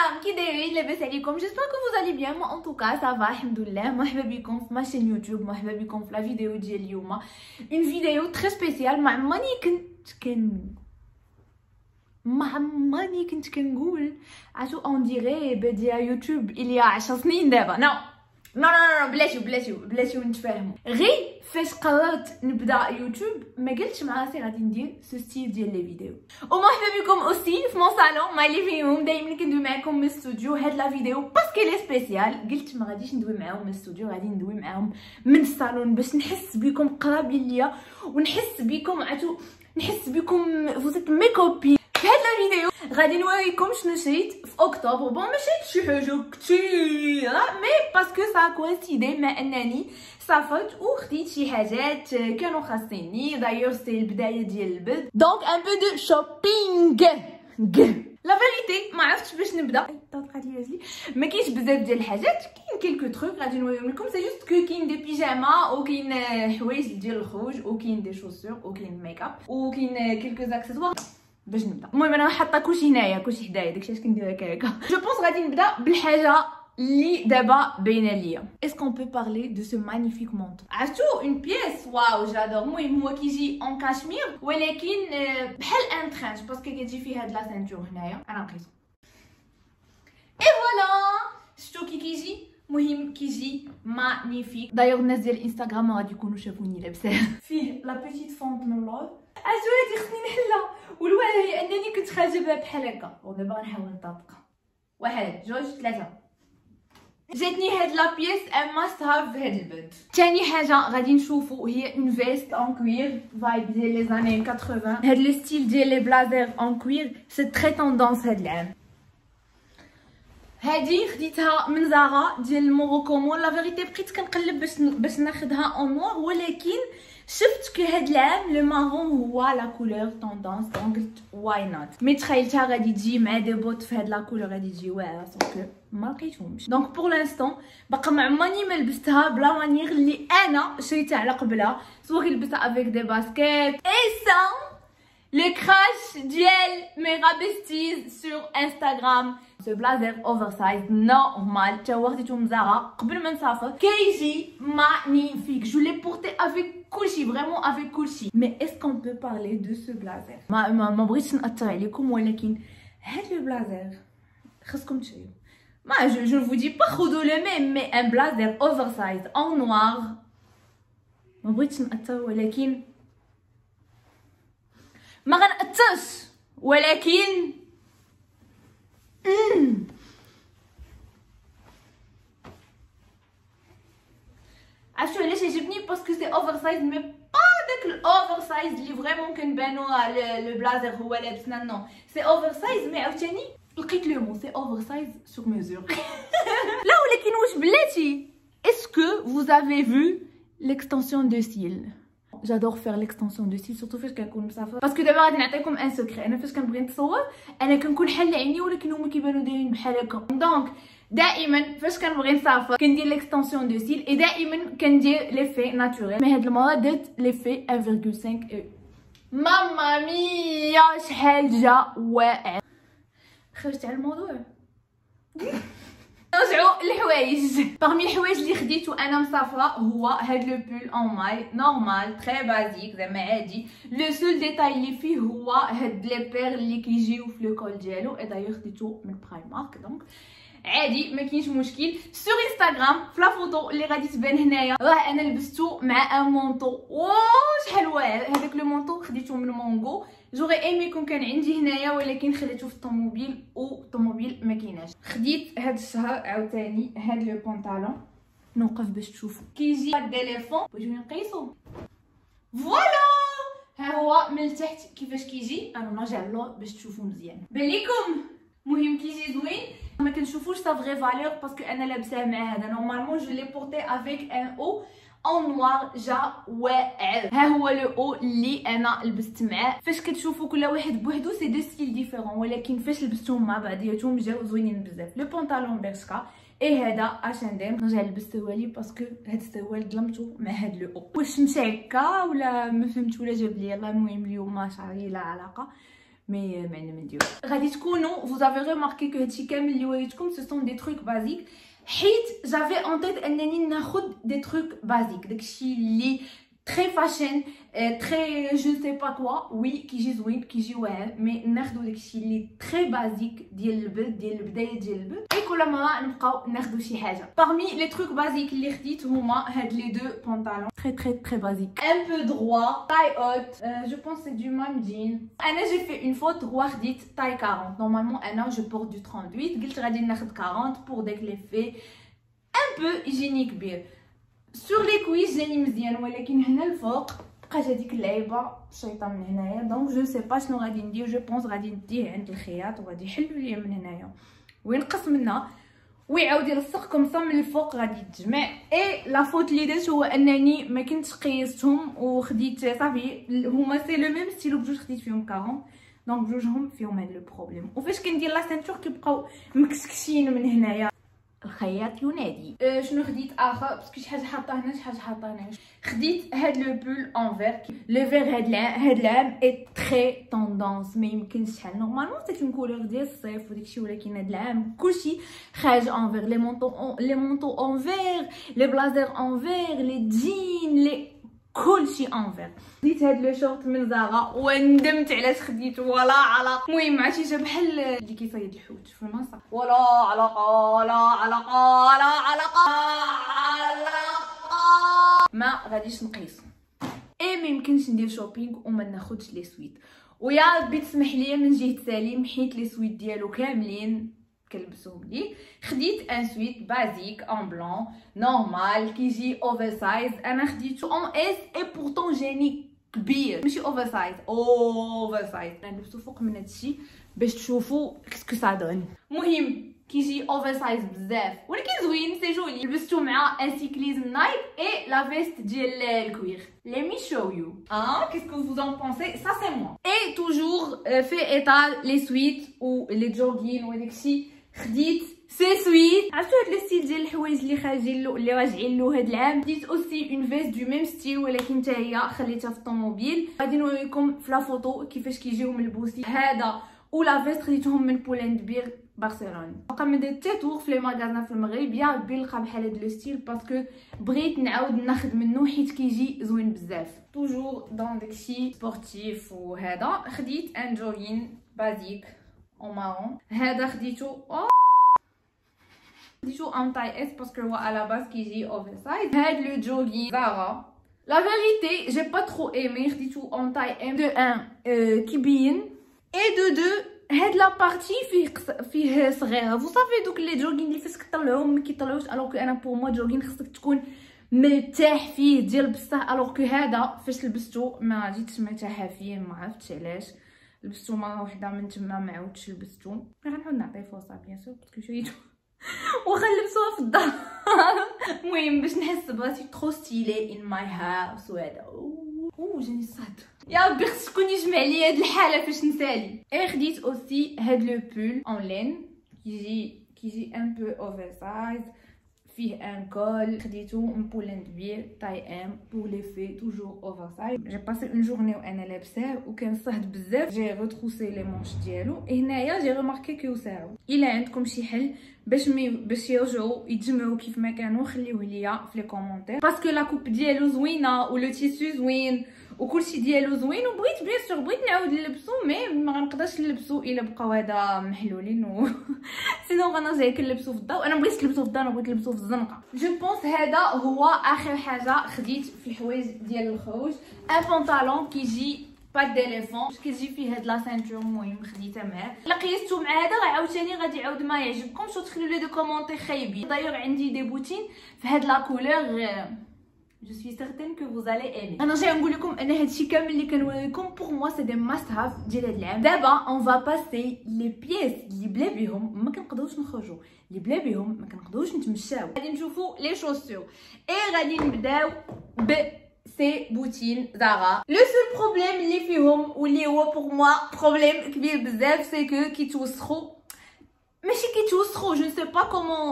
السلام كي دايرين لاباس عليكم؟ جيسبر كو فوز الي بيان. ان توكا سافا الحمد لله. مرحبا بكم في ماشين يوتيوب، مرحبا بكم في لا فيديو ديال اليوم. اون فيديو تري سبيسيال. ما عمرني كنت كنقول عاشو اون ديغي بديا يوتيوب اليا 10 سنين دابا. نو بلاتيو نتفاهموا. غير فاش قررت نبدا يوتيوب ما قلتش مع راسي غادي ندير سو ستيل ديال لي فيديو. ومرحبا بكم اوسي في مون صالون ماي ليفين روم. دائما كندوي معكم من الاستوديو. هاد لا فيديو باسكو لي سبيسيال قلت ما غاديش ندوي معاهم من الاستوديو، غادي ندوي معاهم من الصالون باش نحس بكم قرابين ليا ونحس بكم نحس بكم فوزيت مي كوبي. في هاد لا فيديو غادي نوريكم شنو شريت في اكتوبر. بون ما شريتش شي حاجه كثيره مي باسكو سا كوانسيدي مع انني سافرت وخديت شي حاجات كانوا خاصيني. دايوغ سي البدايه ديال البرد دونك ان بو دو شوبينغ. لا فيريتي ما عرفتش باش نبدا. ما كاينش بزاف ديال الحاجات، كاين كيلكو تروك غادي نوريهم لكم. سي جوست كو كاين دي بيجاما وكاين حوايج ديال الخروج وكاين دي شوسور وكاين ميك اب وكاين كيلكو اكسسوار باش نبدا. المهم انا حاطه كلشي هنايا كلشي حدايا، داكشي علاش كندير هكاكا. جو بونس غادي نبدا بالحاجه اللي دابا باينه ليا. اسكو بو بارلي دو سو مانيفيك مونطو؟ عرفتو اون بيس واو جادور. المهم هو كيجي اون كاشمير ولكن بحال ان ترانش باسكو كتجي فيه هاد لا سانتور هنايا. انا نقيسو اي فوالا. شفتو كي كيجي؟ مهم كيجي مانيفيك. دايوغ الناس ديال الانستغرام غادي يكونوا شافوني لابسه فيه لا بيتيت فونت من لور. عرفتو هادي خصني نحلها والواعره هي انني كنت خارجه بها بحال هكا. ودابا غنحاول نطابقها. 1 2 3. جاتني هاد لا بيس ان ماست هاف في هاد البرد. ثاني حاجه غادي نشوفوا هي اون فيست اون كوير فايب ديال لي زاني 80. هاد لو ستيل ديال لي بلازير اون كوير سي تري توندونس هاد العام. هادي خديتها من زارا ديال موروكومو. لا فيريتي بقيت كنقلب باش ناخذها اون نوار ولكن شفت كو هاد العام لو مارون هو لا كولور توندونس دونك قلت واي نوت. مي تخيلتها غادي تجي مع دي بوت في هاد لا كولور غادي تجي واعره سونكو ما لقيتهمش. دونك بور لانستون باقا ما عمرني ما لبستها بلا مانيير اللي انا شريتها على قبلها. سواء لبستها افيك دي باسكيت اي سا لي كراش ديال ميغا بيستيز سور انستغرام. سو بلازر اوفر سايز نورمال تا هو خديتو من زارا قبل ما نسافر. كيجي مانيفيك. جو لي بورتي افيك كلشي فريمون افيك كلشي. مي اسكو بو بارلي دو سو بلازر؟ ما بغيتش ناثر عليكم ولكن هاد لو بلازر خاصكم تشريو. ما جو فو دي با خدو لو ميم مي ان بلازر اوفر سايز اون نوار. ما بغيتش ناثر ولكن ما غنأثرش ولكن عرفتو علاش عجبني؟ باسكو سي اوفر سايز مي با داك الاوفر سايز اللي فريمون كنبانو لو بلازر هو لابسنا. نو سي اوفر سايز مي عاوتاني لقيت لو مو سي اوفر سايز سور ميزور. لا ولكن واش بلاتي اسكو vous avez vu l'extension de cils؟ جادور فير ليكستونسيون دو سيل سورتو فاش كنكون مسافره. باسكو دابا غادي نعطيكم ان سوكري. انا فاش كنبغي نتصور انا كنكون حاله عيني ولكن هما كيبانو دايرين بحال هكا. دونك دائما فاش كنبغي نسافر كندير ليكستونسيون دو سيل اي دائما كندير ليفي ناتوريل. مي هاد المره درت ليفي 1.5 او. ماما ميا شحال جا واعر. خرجت على الموضوع. نرجعوا للحوايج. باغمي الحوايج اللي خديتو انا مسافره هو هاد لو بول اون ماي نورمال تري بازيك زعما عادي. لو سول ديتاي اللي فيه هو هاد لي بير اللي كيجيو في لو كول ديالو. اي دايوغ خديتو من برايمارك دونك عادي ما كاينش مشكل. سور انستغرام في لا فوتو اللي غادي تبان هنايا راه انا لبستو مع ان مونطو. شحال واعر هذاك لو مونطو. خديتو من مونغو. جوغي ايمي كون كان عندي هنايا ولكن خليته في الطوموبيل والطوموبيل ما كايناش. خديت هاد الشهر عاوتاني هاد لو بونطالون. نوقف باش تشوفوا كيجي التليفون. بغيتو نقيسو فوالا. ها هو من التحت كيفاش كيجي. انا نرجع للور باش تشوفوا مزيان. باليكم مهم كيجي زوين. ما كنشوفوش سا فري فالور باسكو انا لابساه مع هذا. نورمالمون جو لي بورتي افيك ان او اون نوار جا واعر. ها هو لو او اللي انا لبست معاه. فاش كتشوفوا كل واحد بوحدو سي دو ستيل ديفيرون ولكن فاش لبستهم مع بعضياتهم جاو زوينين بزاف. لو بونطالون برشكا اي هذا اشندم. نرجع نلبس سروالي باسكو هاد السروال ظلمتو مع هاد لو او. واش مشى هكا ولا ما فهمت ولا جاب لي. الله المهم اليوم شعري لا علاقه مي ما نديرو غادي تكونوا vous avez remarqué que هادشي كامل اللي وريتكم ce sont des trucs basiques حيت j'avais en tête انني ناخذ des trucs basiques داكشي اللي très fashion très je sais pas quoi oui كيجي زوين كيجي واعر مي ناخذوا داكشي اللي très basique ديال البلد ديال البدايه ديال البلد اي كل مره نبقاو ناخذوا شي حاجه parmi les trucs basiques اللي خديت هما هاد لي دو بونطالون très basique un peu droit taille haute je pense c'est du même jean انا j'ai fait une faute خديت taille 40 normalement انا je porte du 38 قلت غادي ناخذ 40 pour داك l'effet un peu hygiénique بيه sur les cuisses جاني مزيان ولكن هنا الفوق بقات هذيك اللعيبه شيطه من هنايا دونك جو سي با شنو غادي ندير جو بونس غادي نديه عند الخياط وغادي يحلوا ليا من هنايا وينقص منها ويعاود يلصق كمصه من الفوق غادي تجمع اي لا فوت اللي درت هو انني ما كنتش قيستهم وخديت صافي هما سي لو ميم ستيلو بجوج خديت فيهم 40 دونك بجوجهم فيهم هاد لو بروبليم وفاش كندير لا سانتور كيبقاو مكسكشين من هنايا الخياط ينادي شنو خديت اخر باسكو شي حاجه حاطه هنا شي حاجه حاطه هنا خديت هاد لو بول ان فير لو فير هاد العام اي تري طوندونس ما يمكنش شحال نورمالمون سيت اون كولور ديال الصيف وداكشي ولكن هاد العام كلشي خارج ان فير لي مونطو ان فير لي بلازر ان فير لي جين لي كلشي انفير خديت هاد لو شورت من زارا وندمت علاش خديته ولا علاقه المهم عرفتي جا بحال اللي كيصيد الحوت في المصا ولا علاقه ما غاديش نقيس اي ما يمكنش ندير شوبينغ وما ناخذش لي سويت ويا ربي تسمح ليا من جهه سليم حيت لي سويت ديالو كاملين كنلبسوهم ليه خديت ان سويت بازيك ان بلون نورمال كيجي اوفر سايز انا خديتو اون اس اي بورطون جاني كبير ماشي اوفر سايز نلبسو فوق من هادشي باش تشوفوا كسكو سا دون المهم كيجي اوفر سايز بزاف ولكن زوين سي جولي لبستو مع ان سيكليزم نايك اي لا فيست ديال الكوير let me show you qu'est-ce que vous en pensez ça c'est moi et toujours fait étal les sweats ou les jogging وداكشي خديت سي سويت عرفتو هاد لو ستيل ديال الحوايج اللي خارجين له اللي راجعين له هاد العام خديت اوسي اون فيست دو ميم ستيل ولكن حتى هي خليتها في الطوموبيل غادي نوريكم في لا فوتو كيفاش كيجيو ملبوسين هذا ولا فيست خديتهم من بولين بير برشلونه بقى من درت تي تور في لي ماغازان في المغرب يا ربي نلقى بحال هاد لو ستيل باسكو بغيت نعاود ناخذ منه حيت كيجي زوين بزاف توجور دون داكشي سبورتيف وهذا خديت ان جوغين بازيك او مارون هذا خديتو en taille S parce que à la base كيجي oversize هاد لو جوغين زارا la vérité j'ai pas trop aimé خديتو en taille M de 1 كيبين et de 2 هاد لا بارتي فيه صغيره vous savez دوك لي جوغين اللي فاش كطلعوهم ما كيطلعوش الوغ كو انا بور موا جوغين خصك تكون مرتاح فيه ديال بصح الوغ كو هذا فاش لبستو ما جيتش مرتاحه فيه ما عرفتش علاش لبستو مره وحده من تما ما عاودتش لبستو غنعاود نعطيه فرصه بيان سور باسكو شويه واخا نلبسوها في الدار المهم باش نحس براسي ترو ستيلي ان ماي هاوس وهذا جاني الصهد يا ربي خصك تكون يجمع لي هاد الحاله فاش نسالي خديت اوسي هاد لو بول اون لين كيجي ان بو اوفر سايز فيه ان كول خديتو من بولين بير تاي ام بور لي في توجور اوفر سايز جي باسي اون جورني وانا لابساه وكان صهد بزاف جي روتروسي لي مونش ديالو هنايا جي ريماركي كيوسعو الا عندكم شي حل باش يرجعوا يتجمعوا كيف ما كانوا خليوه ليا في لي كومونتير باسكو لا كوب ديالو زوينه ولو تيسو زوين وكلشي ديالو زوين وبغيت بيان سور بغيت نعاود نلبسو مي ما غنقدرش نلبسو الا بقاو هذا محلولين و سينو غنرجع كنلبسو في الدار وانا مبغيتش نلبسو في الدار بغيت نلبسو في الزنقه جو بونس هذا هو اخر حاجه خديت في الحوايج ديال الخروج ان بونطالون كيجي با ديليفون كيجي فيه هاد لا سانتور المهم خديتها معاه الا قيستو مع هذا عاوتاني غادي يعاود ما يعجبكمش وتخليو لي دو كومونتير خايبين دايوغ عندي دي بوتين في هاد لا كولور Je suis certaine que vous allez aimer. انا جاي نقول لكم ان هادشي كامل اللي كنوريكم بور موا سي دي ماست هاف ديال هاد العام. دابا اون فا باسي لي بييس اللي بلا بيهم ما كنقدروش نخرجوا، اللي بلا بيهم ما كنقدروش نتمشاو. غادي نشوفوا لي شوسور اي غادي نبداو ب سي بوتين زارا. لو سول بروبليم اللي فيهم واللي هو بور موا بروبليم كبير بزاف سي كو كيتوسخوا ماشي كيتوسخوا. جو نسي با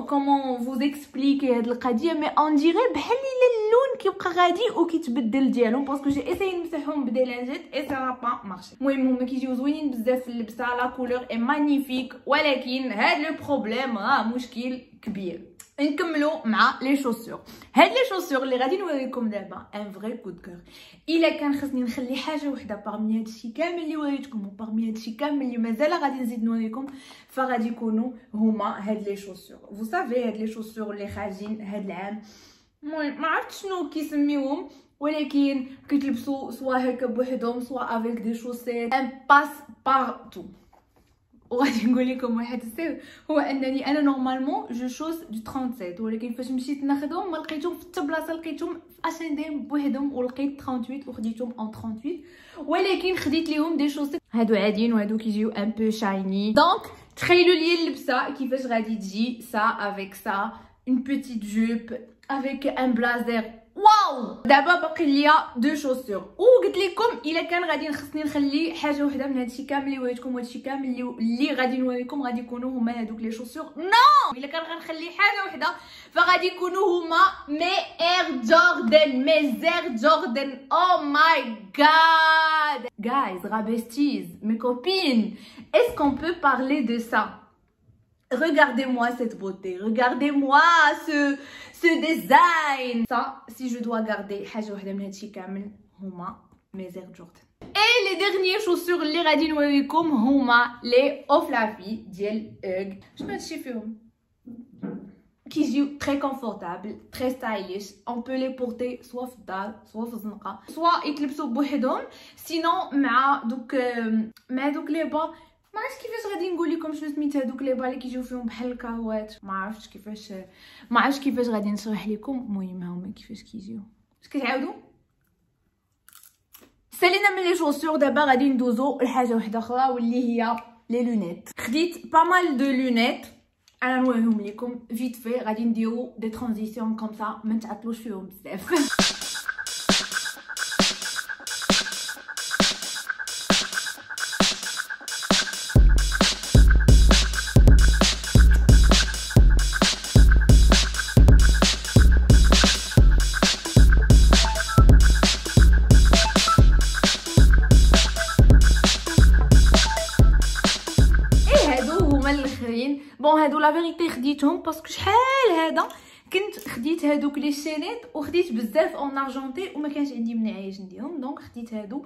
كومون فوز اكسبليكي هاد القضيه، مي اون ديري بحال اللون كيبقى غادي وكيتبدل ديالهم، باسكو جي اساي نمسحهم بديلانجيت اي سا با مارشي. المهم هما كيجيو زوينين بزاف في اللبسه، لا كولور اي مانيفيك، ولكن هاد لو بروبليم راه مشكل كبير. نكملوا مع لي شوسور. هاد لي شوسور اللي غادي نوريكم دابا ان فري كود كور. الا كان خصني نخلي حاجه وحده بارمي هادشي كامل اللي وريتكم وبارمي هادشي كامل اللي مازال غادي نزيد نوريكم، فغادي يكونوا هما هاد لي شوسور. فو سافي هاد لي شوسور اللي خارجين هاد العام، المهم ما عرفتش شنو كيسميوهم، ولكن كيتلبسوا سوا هكا بوحدهم سوا افيك دي شوسيت ان باس بارتو. وغادي نقول لكم واحد السر، هو انني انا نورمالمون جو شوس دو 37، ولكن فاش مشيت ناخذهم ما لقيتهم في حتى بلاصه، لقيتهم في اشنديم بوحدهم ولقيت 38 وخديتهم اون 38، ولكن خديت ليهم دي شوسيت هادو عاديين وهادو كيجيو ان بو شايني. دونك تخيلوا لي اللبسه كيفاش غادي تجي سا افيك سا اون بيتيت جوب افيك ان بلازر. واو دابا باقي ليا دو شوسور، وقلت لكم الا كان غادي خصني نخلي حاجه وحده من هادشي كامل اللي وريتكم وهادشي كامل اللي غادي نوريكم غادي يكونوا هما هادوك لي شوسور. نو الا كان غنخلي حاجه وحده فغادي يكونوا هما مي اير جوردن، مي زير جوردن. او ماي جاد جايز غابستيز مي كوبين، est-ce qu'on peut parler de ça? Regardez-moi cette beauté, regardez-moi ce design. Ça, si je dois garder حاجة وحدة من هادشي كامل هما mes Air Jordan. Et les dernières chaussures اللي غادي نوريكم هما les Oflavi ديال UGG. شنو هادشي فيهم؟ كيجيو très confortable, très stylish. On peut les porter soit في الدار soit في الزنقة soit يتلبسوا بوحدهم، sinon مع دوك لي با. ما عرفتش كيفاش غادي نقول لكم شنو سميت هذوك لي با اللي كيجيو فيهم بحال الكاروات. ما عرفتش كيفاش غادي نشرح لكم. المهم هما كيفاش كيجيو. واش كتعاودوا؟ سالينا من لي شوسور. دابا غادي ندوزو لحاجه وحده اخرى واللي هي لي لونيت. خديت با مال دو لونيت، انا نوريهم لكم فيت في. غادي نديرو دي ترانزيسيون كوم سا ما نتعطلوش فيهم بزاف. بون هادو لا فيريتي خديتهم باسكو شحال هذا كنت خديت هادوك لي شينيت وخديت بزاف اون ارجونتي وما كانش عندي منعايش نديرهم، دونك خديت هادو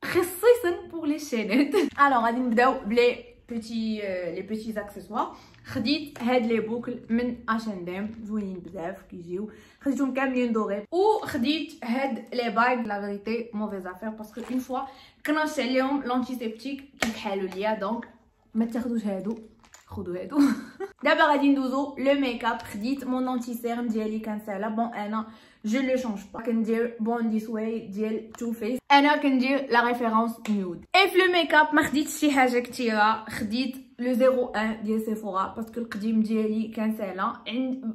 خصيصا بور لي شينيت. الوغ غادي نبداو بلي بيتي اكسسوار. خديت هاد لي بوكل من اشندام زوينين بزاف كيجيو، خديتهم كاملين دوري. وخديت هاد لي باغ لا فيريتي موفيز افير باسكو اون فوا كنرش عليهم لونتيسيبتيك كيتحالوا ليا، دونك ما تاخذوش هادو، خذوا هادو. دابا غادي ندوزو لو ميك اب. خديت مون انتي سيرم ديالي كان ساهله. بون انا جو لو شونج با، كندير بون ديس واي ديال تو فيس، انا كندير لا ريفيرونس نيود. اي في لو ميك اب ما خديتش شي حاجه كثيره، خديت لو 01 ديال سيفورا باسكو القديم ديالي كان ساهله.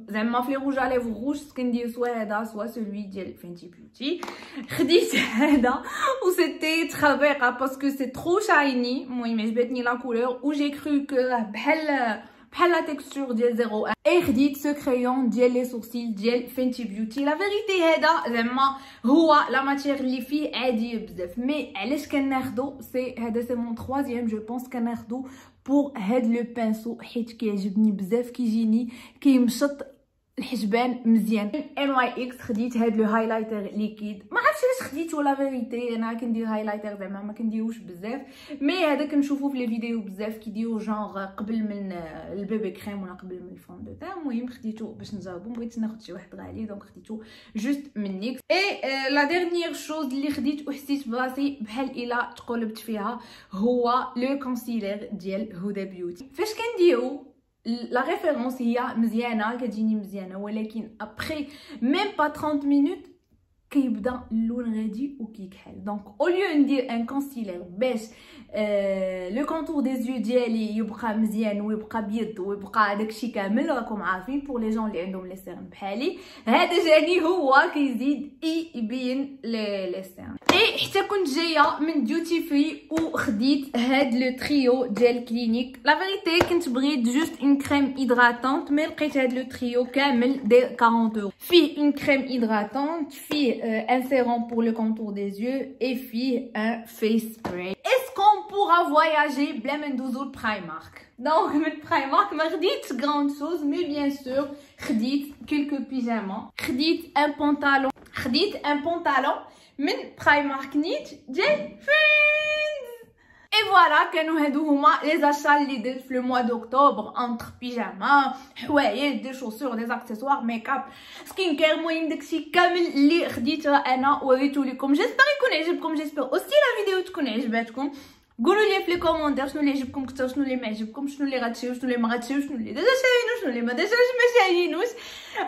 زعما في لي روج على روج كندير سوا هذا سوا سولوي ديال فينتي بيوتي. خديت هذا و سيتي تخبيقه باسكو سي ترو شايني. المهم عجبتني لا كولور و جي كرو كو راه بحال لا تيكستور ديال 01. اي خديت سو كريون ديال لي سورسيل ديال فينتي بيوتي. لا فيريتي هذا زعما هو لا ماتير اللي فيه عاديه بزاف، مي علاش كناخدو هذا سي مون 3 جو بونس كناخدو بور هاد لو بانسو حيت كيعجبني بزاف، كيجيني كيمشط الحجبان مزيان. ان واي اكس خديت هاد لو هايلايتر ليكيد. ما عرفتش علاش خديته لا فيريتي، انا كندير هايلايتر زعما ما كنديروش بزاف، مي هذا كنشوفو في لي فيديو بزاف كيديروا جونغ قبل من البيبي كريم ولا قبل من الفون دو تان. المهم خديته باش نجربو، مبغيتش ناخد شي واحد غالي دونك خديته جوست من نيكس. اي لا ديرنيير شوز اللي خديت وحسيت براسي بحال الا تقلبت فيها هو لو كونسيلر ديال هدى بيوتي. فاش كنديرو لا ريفيرونس هي مزيانه كتجيني مزيانه، ولكن ابري ميم با 30 مينوت كيبدا اللون غادي وكيكحل. دونك اوليو ندير ان كونسيلر باش لو كونتور دي زيو ديالي يبقى مزيان ويبقى بيض ويبقى داكشي كامل، راكم عارفين بور لي جون اللي عندهم لي سيرن بحالي، هذا جاني هو كيزيد يبين لي سيرن. اي حتى كنت جايه من ديوتي فري وخديت هاد لو تريو ديال كلينيك. لا فيريتي كنت بغيت جوست اون كريم هيدراتونت، مي لقيت هاد لو تريو كامل داير 40 €. فيه اون كريم هيدراتونت، فيه un sérum pour le contour des yeux et puis un face spray. Est-ce qu'on pourra voyager بلا ما ندوزو لبرايمارك؟ دونك من برايمارك ما خديتش غراند شوز، مي بيان سور خديت كلكو بيجاما، خديت ان بونطالون من برايمارك نيت ديال فريندز. اي فوالا كانوا هادو هما لي زاشا اللي درت في لو موا دوكتوبر، انتر بيجاما، حوايج، دي شوسور، دي اكسسوار، ميكاب، سكين كير، المهم داكشي كامل اللي خديته انا وريتو لكم. جيسبر يكون عجبكم، جيسبر اوسي لا فيديو تكون عجباتكم. قولوا لي في لي كومونتير شنو اللي عجبكم كثر، شنو اللي ما عجبكم، شنو اللي غتشريو، شنو اللي ما غتشريو، شنو اللي ديجا شارينو، شنو اللي ما ديجاش ما شارينوش.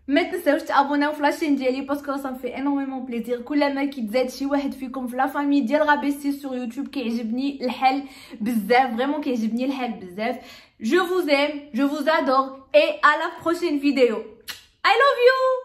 ما تنساوش تابوناو في لاشين ديالي باسكو صا في انورمون بليزير. كل ما كيتزاد شي واحد فيكم في لا فامي ديال غابيسي سور يوتيوب كيعجبني الحال بزاف، فريمون كيعجبني الحال بزاف. Je vous aime, je vous adore et à la prochaine vidéo. I love you.